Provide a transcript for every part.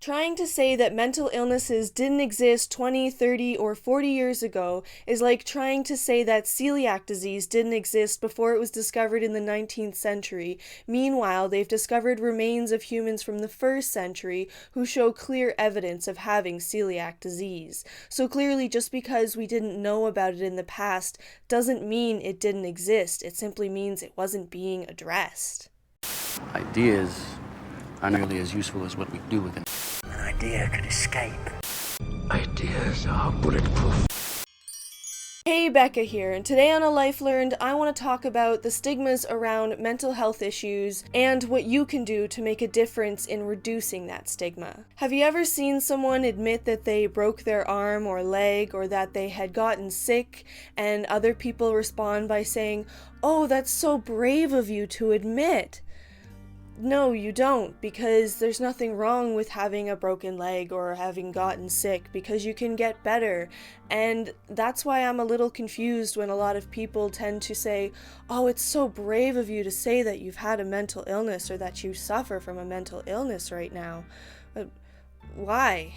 Trying to say that mental illnesses didn't exist 20, 30, or 40 years ago is like trying to say that celiac disease didn't exist before it was discovered in the 19th century. Meanwhile, they've discovered remains of humans from the 1st century who show clear evidence of having celiac disease. So clearly, just because we didn't know about it in the past doesn't mean it didn't exist. It simply means it wasn't being addressed. Ideas are nearly as useful as what we do with them. An idea could escape. Ideas are bulletproof. Hey, Becca here, and today on ALifeLearned, I want to talk about the stigmas around mental health issues and what you can do to make a difference in reducing that stigma. Have you ever seen someone admit that they broke their arm or leg or that they had gotten sick, and other people respond by saying, "Oh, that's so brave of you to admit"? No, you don't, because there's nothing wrong with having a broken leg or having gotten sick, because you can get better. And that's why I'm a little confused when a lot of people tend to say, "Oh, it's so brave of you to say that you've had a mental illness or that you suffer from a mental illness right now." Why?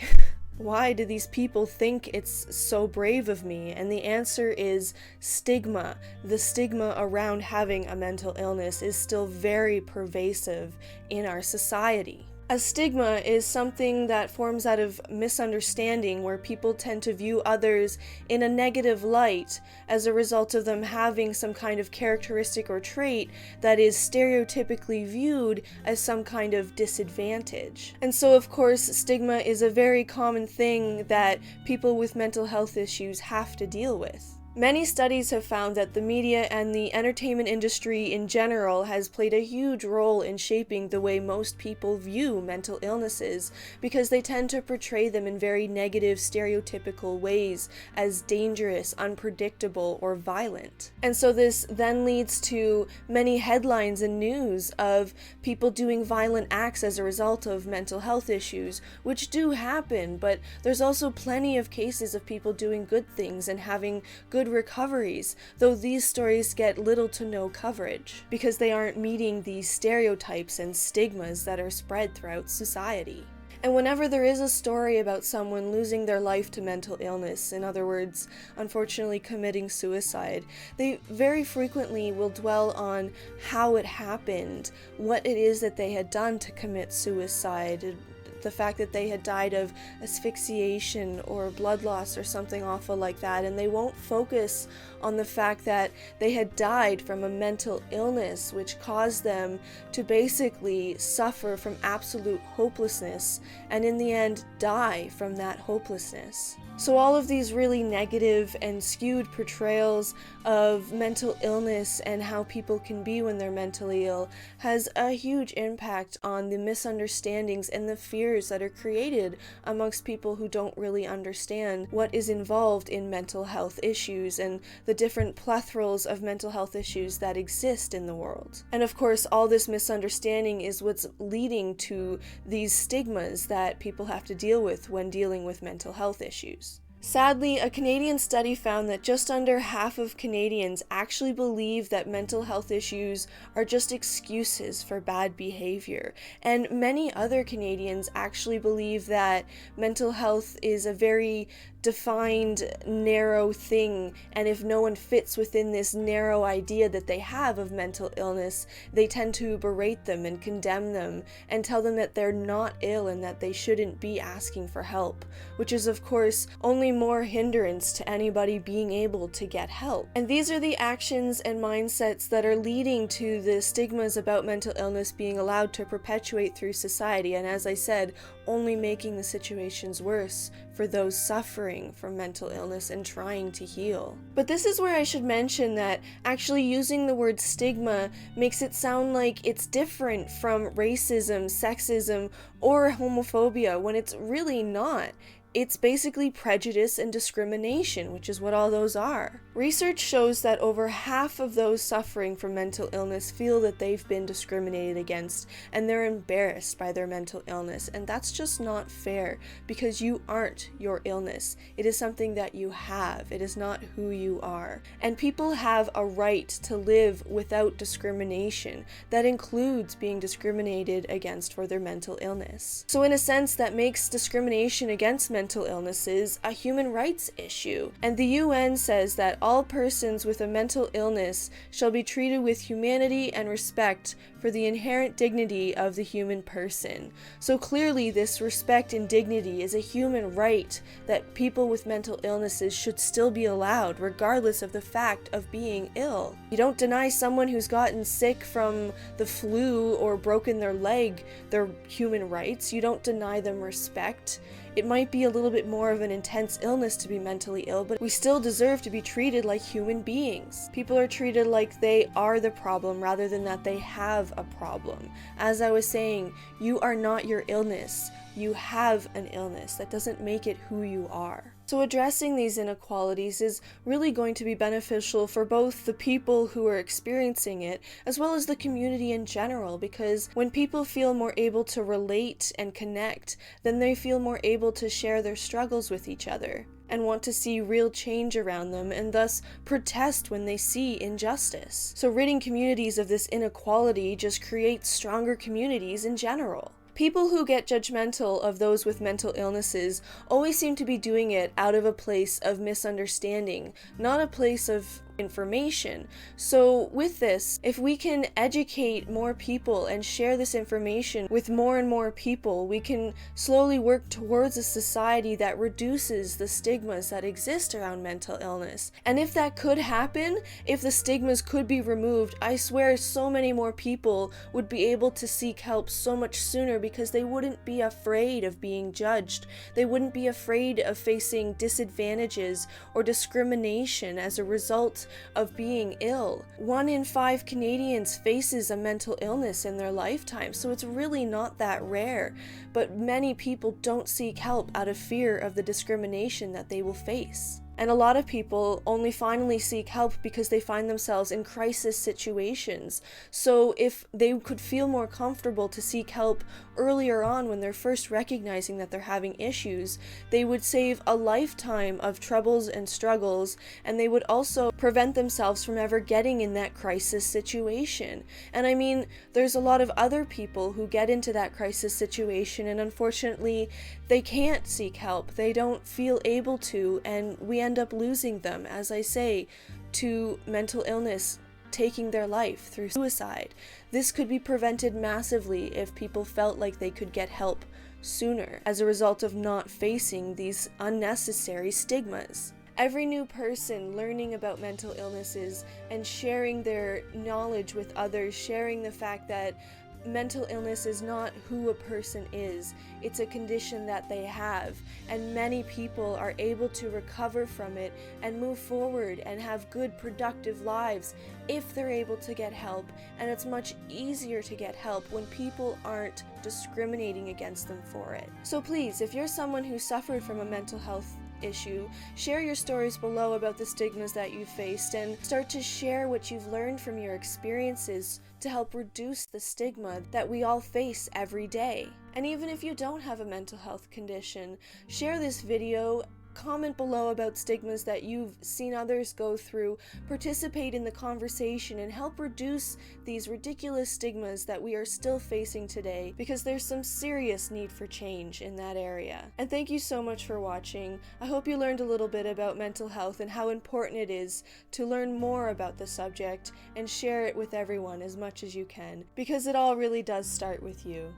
Why do these people think it's so brave of me? And the answer is stigma. The stigma around having a mental illness is still very pervasive in our society. A stigma is something that forms out of misunderstanding, where people tend to view others in a negative light as a result of them having some kind of characteristic or trait that is stereotypically viewed as some kind of disadvantage. And so, of course, stigma is a very common thing that people with mental health issues have to deal with. Many studies have found that the media and the entertainment industry in general has played a huge role in shaping the way most people view mental illnesses, because they tend to portray them in very negative, stereotypical ways as dangerous, unpredictable, or violent. And so this then leads to many headlines and news of people doing violent acts as a result of mental health issues, which do happen, but there's also plenty of cases of people doing good things and having good recoveries, though these stories get little to no coverage because they aren't meeting these stereotypes and stigmas that are spread throughout society. And whenever there is a story about someone losing their life to mental illness, in other words, unfortunately committing suicide, they very frequently will dwell on how it happened, what it is that they had done to commit suicide, the fact that they had died of asphyxiation or blood loss or something awful like that, and they won't focus on the fact that they had died from a mental illness which caused them to basically suffer from absolute hopelessness and in the end die from that hopelessness. So all of these really negative and skewed portrayals of mental illness and how people can be when they're mentally ill has a huge impact on the misunderstandings and the fears that are created amongst people who don't really understand what is involved in mental health issues and the different plethoras of mental health issues that exist in the world. And of course, all this misunderstanding is what's leading to these stigmas that people have to deal with when dealing with mental health issues. Sadly, a Canadian study found that just under half of Canadians actually believe that mental health issues are just excuses for bad behavior, and many other Canadians actually believe that mental health is a very defined, narrow thing, and if no one fits within this narrow idea that they have of mental illness, they tend to berate them and condemn them and tell them that they're not ill and that they shouldn't be asking for help, which is of course only more hindrance to anybody being able to get help. And these are the actions and mindsets that are leading to the stigmas about mental illness being allowed to perpetuate through society, and as I said, only making the situations worse for those suffering from mental illness and trying to heal. But this is where I should mention that actually using the word stigma makes it sound like it's different from racism, sexism, or homophobia, when it's really not. it's basically prejudice and discrimination, which is what all those are. Research shows that over half of those suffering from mental illness feel that they've been discriminated against, and they're embarrassed by their mental illness, and that's just not fair, because you aren't your illness. It is something that you have. It is not who you are. And people have a right to live without discrimination. That includes being discriminated against for their mental illness. So in a sense, that makes discrimination against mental illnesses a human rights issue. And the UN says that all persons with a mental illness shall be treated with humanity and respect for the inherent dignity of the human person. So clearly this respect and dignity is a human right that people with mental illnesses should still be allowed, regardless of the fact of being ill. You don't deny someone who's gotten sick from the flu or broken their leg their human rights. You don't deny them respect. It might be a little bit more of an intense illness to be mentally ill, but we still deserve to be treated like human beings. People are treated like they are the problem rather than that they have a problem. As I was saying, you are not your illness. You have an illness. That doesn't make it who you are. So addressing these inequalities is really going to be beneficial for both the people who are experiencing it as well as the community in general, because when people feel more able to relate and connect, then they feel more able to share their struggles with each other and want to see real change around them, and thus protest when they see injustice. So ridding communities of this inequality just creates stronger communities in general. People who get judgmental of those with mental illnesses always seem to be doing it out of a place of misunderstanding, not a place of information. So with this, if we can educate more people and share this information with more and more people, we can slowly work towards a society that reduces the stigmas that exist around mental illness. And if that could happen, if the stigmas could be removed, I swear so many more people would be able to seek help so much sooner, because they wouldn't be afraid of being judged. They wouldn't be afraid of facing disadvantages or discrimination as a result of being ill. 1 in 5 Canadians faces a mental illness in their lifetime, so it's really not that rare. But many people don't seek help out of fear of the discrimination that they will face. And a lot of people only finally seek help because they find themselves in crisis situations. So if they could feel more comfortable to seek help earlier on when they're first recognizing that they're having issues, they would save a lifetime of troubles and struggles, and they would also prevent themselves from ever getting in that crisis situation. And I mean, there's a lot of other people who get into that crisis situation, and unfortunately, they can't seek help. They don't feel able to, and we end up losing them, as I say, to mental illness taking their life through suicide. This could be prevented massively if people felt like they could get help sooner as a result of not facing these unnecessary stigmas. Every new person learning about mental illnesses and sharing their knowledge with others, sharing the fact that mental illness is not who a person is, it's a condition that they have, and many people are able to recover from it and move forward and have good, productive lives if they're able to get help. And it's much easier to get help when people aren't discriminating against them for it. So please, if you're someone who suffered from a mental health issue, share your stories below about the stigmas that you faced, and start to share what you've learned from your experiences to help reduce the stigma that we all face every day. And even if you don't have a mental health condition, share this video, comment below about stigmas that you've seen others go through, participate in the conversation, and help reduce these ridiculous stigmas that we are still facing today, because there's some serious need for change in that area. And thank you so much for watching. I hope you learned a little bit about mental health and how important it is to learn more about the subject and share it with everyone as much as you can, because it all really does start with you.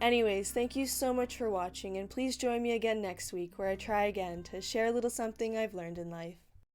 Anyways, thank you so much for watching, and please join me again next week where I try again to share a little something I've learned in life.